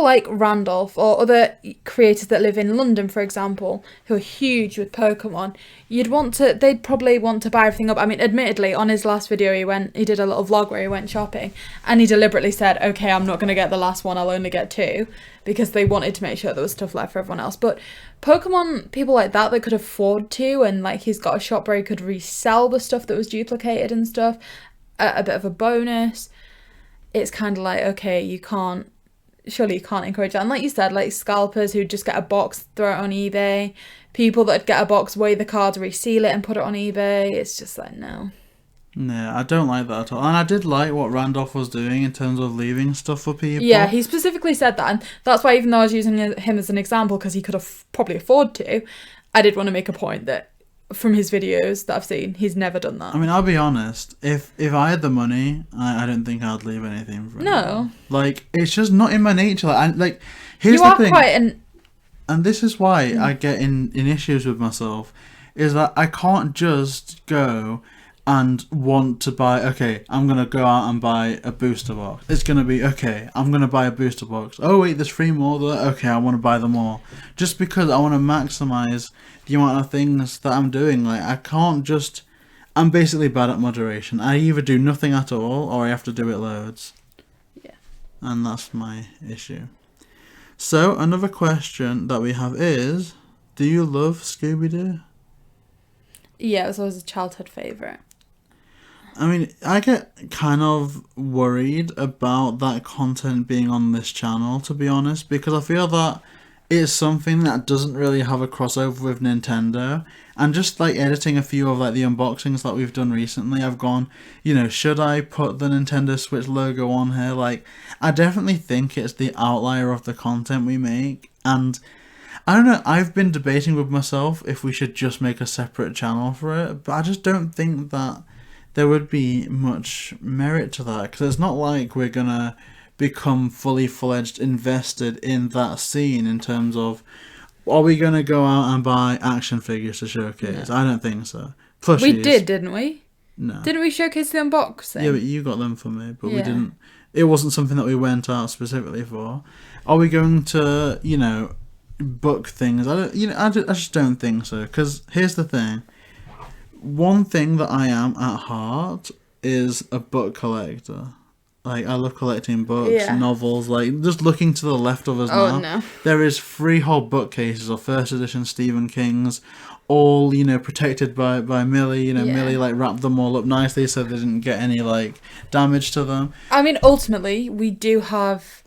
like Randolph or other creators that live in London, for example, who are huge with Pokemon, they'd probably want to buy everything up. I mean, admittedly, on his last video, he did a little vlog where he went shopping and he deliberately said, okay, I'm not going to get the last one, I'll only get 2, because they wanted to make sure there was stuff left for everyone else. But Pokemon, people like that could afford to, and like he's got a shop where he could resell the stuff that was duplicated and stuff, a bit of a bonus. It's kind of like, okay, surely you can't encourage that. And like you said, like scalpers who just get a box, throw it on eBay, people that get a box, weigh the cards, reseal it and put it on eBay. It's just like, no. Yeah, I don't like that at all. And I did like what Randolph was doing in terms of leaving stuff for people. Yeah, he specifically said that. And that's why, even though I was using him as an example, because he could probably afford to, I did want to make a point that from his videos that I've seen, he's never done that. I mean, I'll be honest. If I had the money, I don't think I'd leave anything for anyone. No. Like, it's just not in my nature. Here's the thing. And this is why I get in issues with myself, is that I can't just go and want to buy, okay, I'm going to go out and buy a booster box. It's going to be, okay, I'm going to buy a booster box. Oh, wait, there's 3 more there. Okay, I want to buy them all. Just because I want to maximize the amount of things that I'm doing. Like, I can't just... I'm basically bad at moderation. I either do nothing at all or I have to do it loads. Yeah. And that's my issue. So, another question that we have is, do you love Scooby Doo? Yeah, it was always a childhood favourite. I mean, I get kind of worried about that content being on this channel, to be honest, because I feel that it's something that doesn't really have a crossover with Nintendo. And just like editing a few of like the unboxings that we've done recently, I've gone, should I put the Nintendo Switch logo on here? Like, I definitely think it's the outlier of the content we make. And I don't know, I've been debating with myself if we should just make a separate channel for it, but I just don't think that there would be much merit to that, because it's not like we're gonna become full-fledged invested in that scene in terms of, are we gonna go out and buy action figures to showcase? No. I don't think so. Plushies. We did, didn't we? No. Didn't we showcase the unboxing? Yeah, but you got them for me, but we didn't. It wasn't something that we went out specifically for. Are we going to, book things? I just don't think so, because here's the thing. One thing that I am at heart is a book collector. Like, I love collecting books, novels, like, just looking to the left of us now. No. There is freehold bookcases of first edition Stephen King's, all, protected by Millie. Millie, like, wrapped them all up nicely so they didn't get any, like, damage to them. I mean, ultimately, we do have,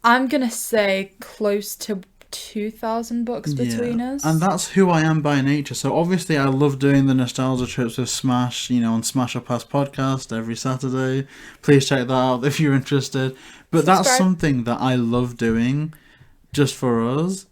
I'm going to say, close to 2,000 books between us. And that's who I am by nature. So obviously I love doing the nostalgia trips with Smash, on Smash or Pass podcast every Saturday. Please check that out if you're interested. But that's something that I love doing just for us.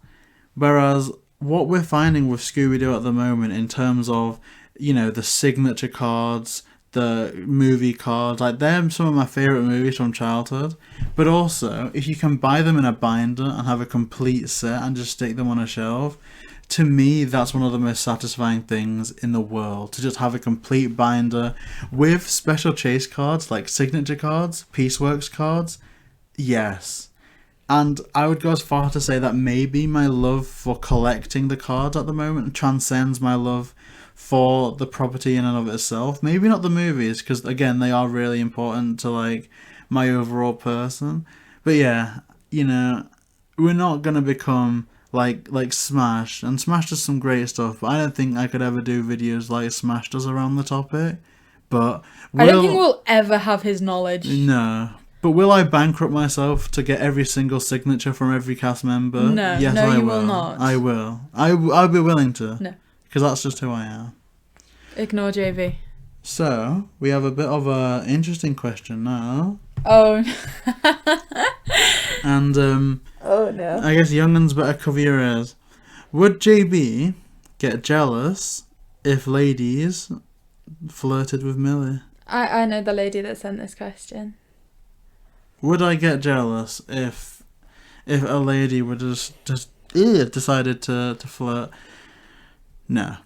Whereas what we're finding with Scooby-Doo at the moment in terms of, the signature cards, the movie cards, like, they're some of my favourite movies from childhood. But also, if you can buy them in a binder and have a complete set and just stick them on a shelf, to me, that's one of the most satisfying things in the world, to just have a complete binder with special chase cards, like signature cards, Pieceworks cards. Yes. And I would go as far to say that maybe my love for collecting the cards at the moment transcends my love for the property in and of itself. Maybe not the movies, because again, they are really important to like my overall person. But yeah, we're not gonna become like Smash, and Smash does some great stuff, but I don't think I could ever do videos like Smash does around the topic. But I don't think we'll ever have his knowledge. No. But will I bankrupt myself to get every single signature from every cast member? No, yes, no, I you will not. I will. I'll be willing to. No. Because that's just who I am. Ignore JV. So, we have a bit of an interesting question now. Oh. And, oh no. I guess young'uns better cover your ears. Would JB get jealous if ladies flirted with Millie? I know the lady that sent this question. Would I get jealous if a lady would just decided to flirt? No.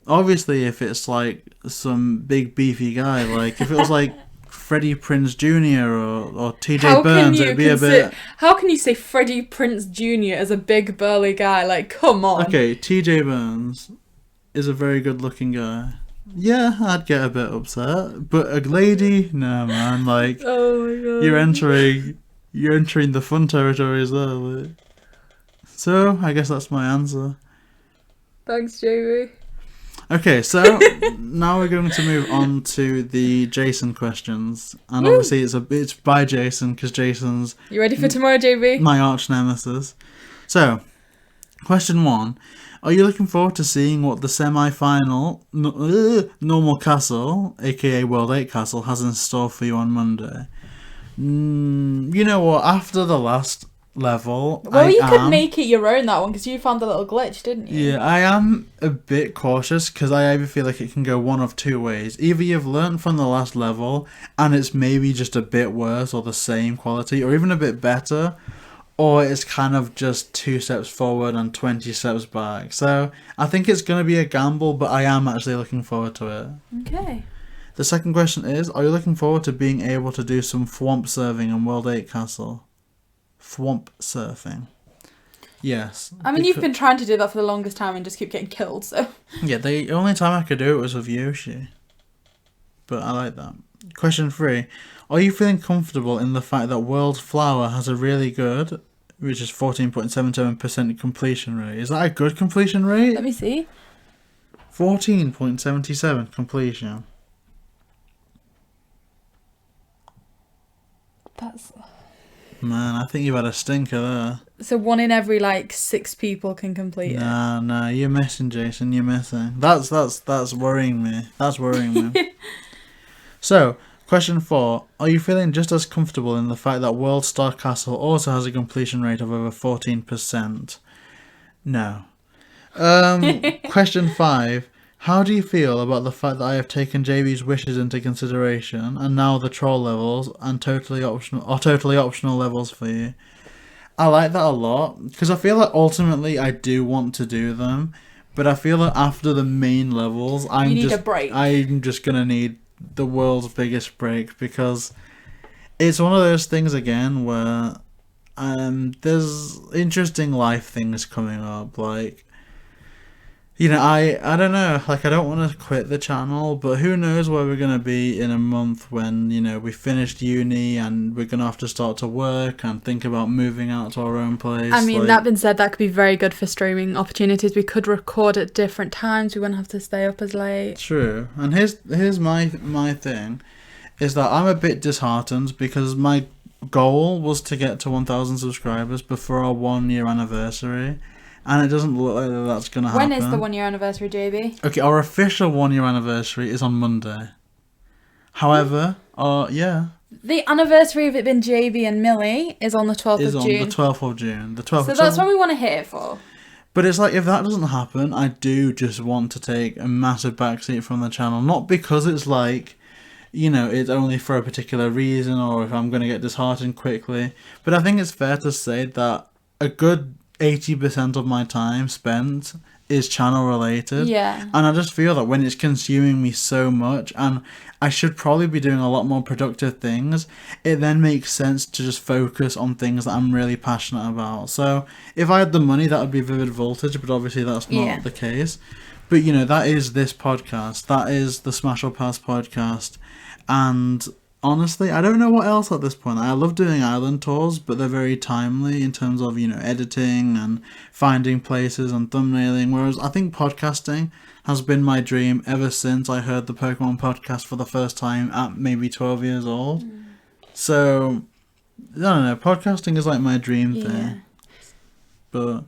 Obviously, if it's like some big beefy guy, like if it was like Freddie Prinze Jr. or TJ Burns, it'd be a bit. How can you say Freddie Prinze Jr. as a big burly guy? Like, come on. Okay, TJ Burns is a very good looking guy. Yeah, I'd get a bit upset, but a lady, no man, like, oh my god, you're entering the fun territory as well. Like. So I guess that's my answer. Thanks, JB. Okay, so now we're going to move on to the Jason questions, and obviously it's by Jason because Jason's. You ready for tomorrow, JB? My arch nemesis. So, question 1. Are you looking forward to seeing what the semi-final Normal Castle, aka World 8 Castle, has in store for you on Monday? You know what? After the last level, you could make it your own, that one, because you found a little glitch, didn't you? Yeah, I am a bit cautious because I either feel like it can go one of two ways. Either you've learned from the last level and it's maybe just a bit worse or the same quality or even a bit better, or it's kind of just 2 steps forward and 20 steps back. So I think it's going to be a gamble, but I am actually looking forward to it. Okay. The second question is, are you looking forward to being able to do some thwomp surfing in World 8 Castle? Thwomp surfing. Yes. I mean, you've been trying to do that for the longest time and just keep getting killed, so... Yeah, the only time I could do it was with Yoshi. but I like that. Question 3. Are you feeling comfortable in the fact that World Flower has a really good, which is 14.77% completion rate? Is that a good completion rate? Let me see. 14.77 completion. That's... Man, I think you've had a stinker there. So 1 in every 6 people can complete it. Nah, you're missing, Jason. You're missing. That's worrying me. That's worrying me. So, question 4. Are you feeling just as comfortable in the fact that World Star Castle also has a completion rate of over 14%? No. Question 5. How do you feel about the fact that I have taken JB's wishes into consideration and now the troll levels and totally optional levels for you? I like that a lot because I feel like ultimately I do want to do them, but I feel like after the main levels, you need a break. I'm just gonna need the world's biggest break because it's one of those things again where there's interesting life things coming up, like. I don't know, I don't want to quit the channel, but who knows where we're going to be in a month when, we finished uni and we're going to have to start to work and think about moving out to our own place. I mean, that being said, that could be very good for streaming opportunities. We could record at different times. We wouldn't have to stay up as late. True. And here's my thing, is that I'm a bit disheartened because my goal was to get to 1,000 subscribers before our 1 year anniversary. And it doesn't look like that's going to happen. When is the 1 year anniversary, JB? Okay, our official 1 year anniversary is on Monday. However, yeah. The anniversary of it being JB and Millie is on the 12th of June. Is on the 12th of June. So that's what we want to hit it for. But it's if that doesn't happen, I do just want to take a massive backseat from the channel. Not because it's it's only for a particular reason or if I'm going to get disheartened quickly. But I think it's fair to say that a good 80% of my time spent is channel related. Yeah. And I just feel that when it's consuming me so much and I should probably be doing a lot more productive things, it then makes sense to just focus on things that I'm really passionate about. So if I had the money, that would be Vivid Voltage, but obviously that's not the case. But that is this podcast. That is the Smash or Pass podcast. And honestly, I don't know what else at this point. I love doing island tours, but they're very timely in terms of, editing and finding places and thumbnailing. Whereas I think podcasting has been my dream ever since I heard the Pokemon podcast for the first time at maybe 12 years old. So, I don't know, podcasting is my dream thing. But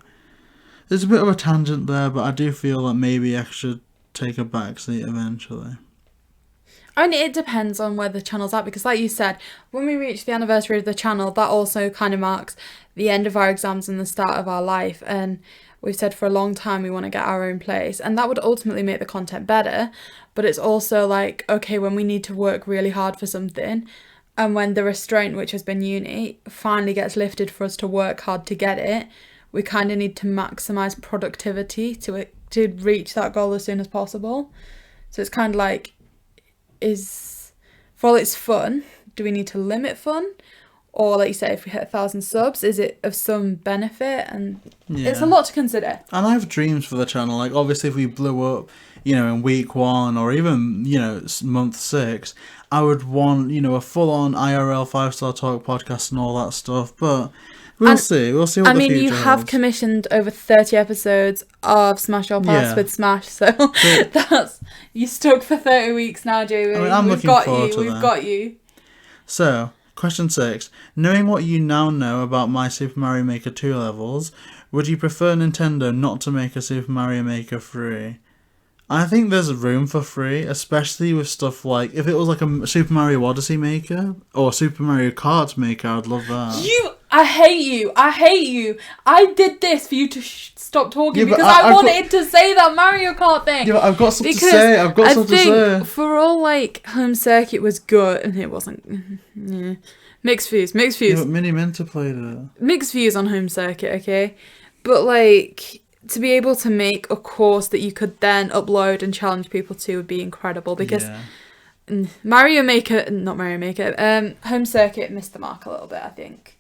there's a bit of a tangent there, but I do feel that maybe I should take a backseat eventually. I mean, it depends on where the channel's at, because like you said, when we reach the anniversary of the channel, that also kind of marks the end of our exams and the start of our life. And we've said for a long time we want to get our own place, and that would ultimately make the content better. But it's also okay, when we need to work really hard for something, and when the restraint, which has been uni, finally gets lifted for us to work hard to get it, we kind of need to maximise productivity to reach that goal as soon as possible. So it's kind of is, for all it's fun, do we need to limit fun? Or like you say, if we hit 1,000 subs, is it of some benefit? And it's a lot to consider. And I have dreams for the channel. Obviously, if we blew up, in week 1 or even, month 6, I would want, a full-on IRL 5-star talk podcast and all that stuff. But we'll see. We'll see what the future holds. You have commissioned over 30 episodes of Smash or Pass with Smash, so that's... You stuck for 30 weeks now, JB. I'm looking forward to that. We've got you. So, question 6. Knowing what you now know about my Super Mario Maker 2 levels, would you prefer Nintendo not to make a Super Mario Maker free? I think there's room for free, especially with stuff if it was a Super Mario Odyssey Maker or Super Mario Kart Maker, I'd love that. I hate you. I did this for you to stop talking because I wanted to say that Mario Kart thing. Yeah, but I've got something to say. I think for all Home Circuit was good and it wasn't. Yeah. Mixed views. Yeah, but Mini Minter played it. Mixed views on Home Circuit, okay? But to be able to make a course that you could then upload and challenge people to would be incredible because Home Circuit missed the mark a little bit, I think.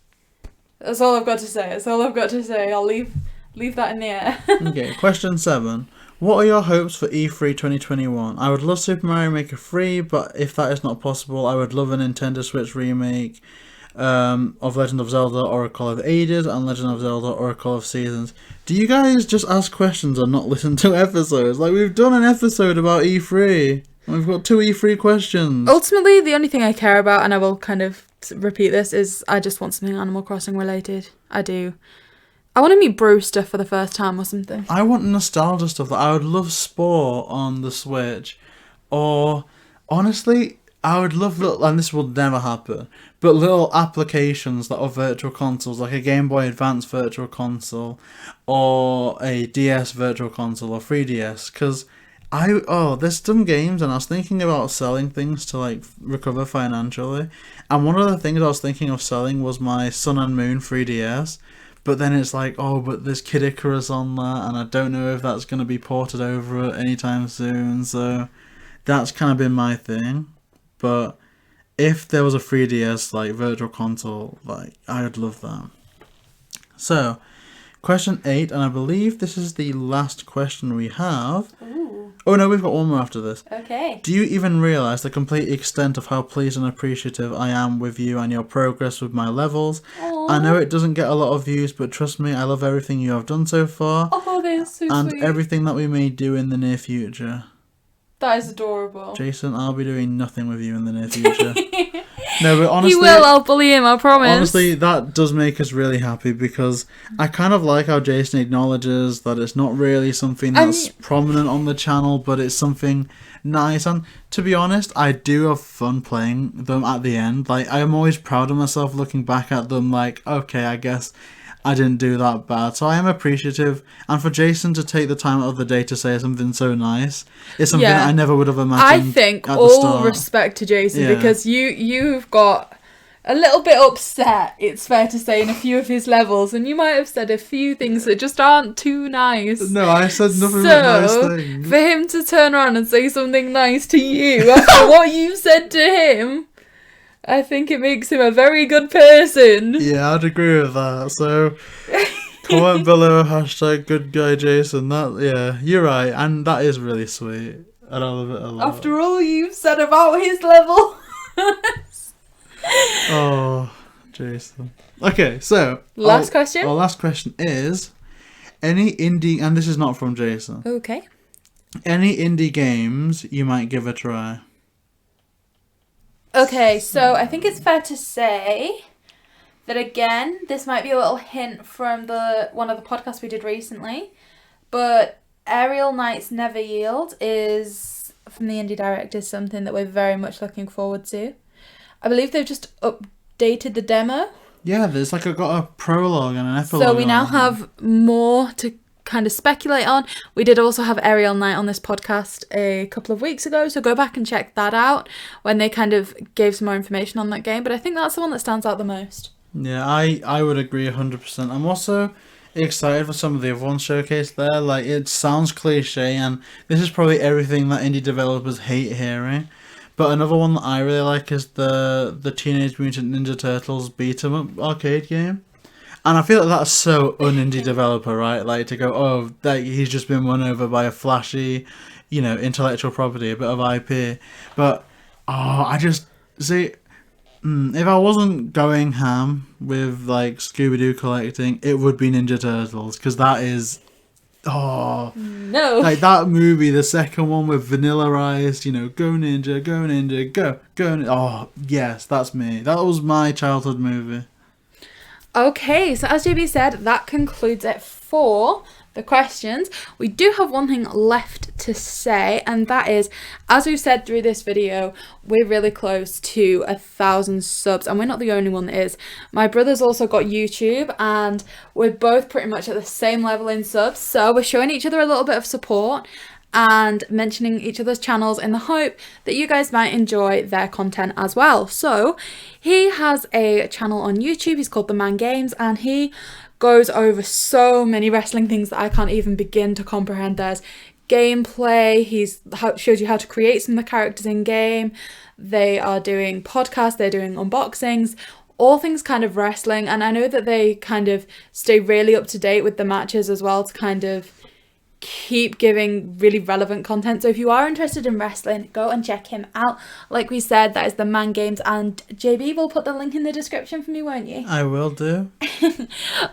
That's all I've got to say. I'll leave that in the air. Okay, question 7. What are your hopes for E3 2021? I would love Super Mario Maker 3, but if that is not possible, I would love a Nintendo Switch remake of Legend of Zelda Oracle of Ages and Legend of Zelda Oracle of Seasons. Do you guys just ask questions and not listen to episodes? Like, we've done an episode about E3. And we've got 2 E3 questions. Ultimately, the only thing I care about, and I will kind of repeat this, is I just want something Animal Crossing related. I do. I want to meet Brewster for the first time or something. I want nostalgia stuff. Like, I would love Spore on the Switch. Or, honestly, I would love little, and this will never happen, but little applications that are virtual consoles, like a Game Boy Advance virtual console, or a DS virtual console, or 3DS, because there's some games, and I was thinking about selling things to, like, recover financially, and one of the things I was thinking of selling was my Sun and Moon 3DS, but then it's like, but there's Kid Icarus on that, and I don't know if that's going to be ported over anytime soon, so that's kind of been my thing. But if there was a 3DS, like, virtual console, like, I would love that. So, question 8, and I believe this is the last question we have. Ooh. Oh no, we've got one more after this. Okay. Do you even realise the complete extent of how pleased and appreciative I am with you and your progress with my levels? Aww. I know it doesn't get a lot of views, but trust me, I love everything you have done so far. Oh, that's so and sweet. everything that we may do in the near future. That is adorable. Jason, I'll be doing nothing with you in the near future. No, but honestly... He will, I'll bully him, I promise. Honestly, that does make us really happy, because I kind of like how Jason acknowledges that it's not really something that's prominent on the channel, but it's something nice. And to be honest, I do have fun playing them at the end. Like, I'm always proud of myself looking back at them like, okay, I guess I didn't do that bad. So I am appreciative, and for Jason to take the time out of the day to say something so nice is something that I never would have imagined. I think at the all start. respect to Jason, because you've got a little bit upset, it's fair to say, in a few of his levels, and you might have said a few things that just aren't too nice. No, I said nothing but nice things. For him to turn around and say something nice to you after what you said to him, I think it makes him a very good person. Yeah, I'd agree with that. So, comment below, #GoodGuyJason. You're right, and that is really sweet. And I love it a lot. After all you've said about his level. Oh, Jason. Okay, so last question. Our last question is, any indie, and this is not from Jason. Okay. Any indie games you might give a try? Okay, so I think it's fair to say that, again, this might be a little hint from one of the podcasts we did recently, but Aerial Knight's Never Yield is, from the Indie Direct, is something that we're very much looking forward to. I believe they've just updated the demo. Yeah, there's got a prologue and an epilogue. So we now have more to kind of speculate on. We did also have Aerial Knight on this podcast a couple of weeks ago, so go back and check that out when they kind of gave some more information on that game, but I think that's the one that stands out the most. Yeah, I would agree 100%. I'm also excited for some of the other ones showcased there. Like, it sounds cliche, and this is probably everything that indie developers hate hearing, but another one that I really like is the Teenage Mutant Ninja Turtles beat-em-up arcade game. And I feel like that's so un-indie developer, right? Like, to go, he's just been won over by a flashy, intellectual property, a bit of IP. But, I just, see, if I wasn't going ham with, like, Scooby Doo collecting, it would be Ninja Turtles, because that is, no. Like, that movie, the second one with Vanilla Ice, go Ninja, go, oh, yes, that's me. That was my childhood movie. Okay, so as JB said, that concludes it for the questions. We do have one thing left to say, and that is, as we've said through this video, we're really close to 1,000 subs, and we're not the only one that is. My brother's also got YouTube, and we're both pretty much at the same level in subs, so we're showing each other a little bit of support and mentioning each other's channels in the hope that you guys might enjoy their content as well. So he has a channel on YouTube, he's called The Man Games, and he goes over so many wrestling things that I can't even begin to comprehend. There's gameplay, shows you how to create some of the characters in game, they are doing podcasts, they're doing unboxings, all things kind of wrestling, and I know that they kind of stay really up to date with the matches as well to kind of keep giving really relevant content. So if you are interested in wrestling, go and check him out. Like we said, that is the Man Games, and JB will put the link in the description for me, won't you? I will do.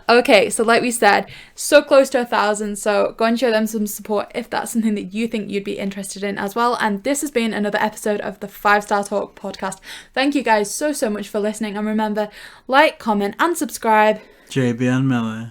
Okay, so like we said, so close to 1,000, so go and show them some support if that's something that you think you'd be interested in as well. And this has been another episode of the 5-Star Talk podcast. Thank you guys so much for listening, and remember, like, comment and subscribe. JB and Millie.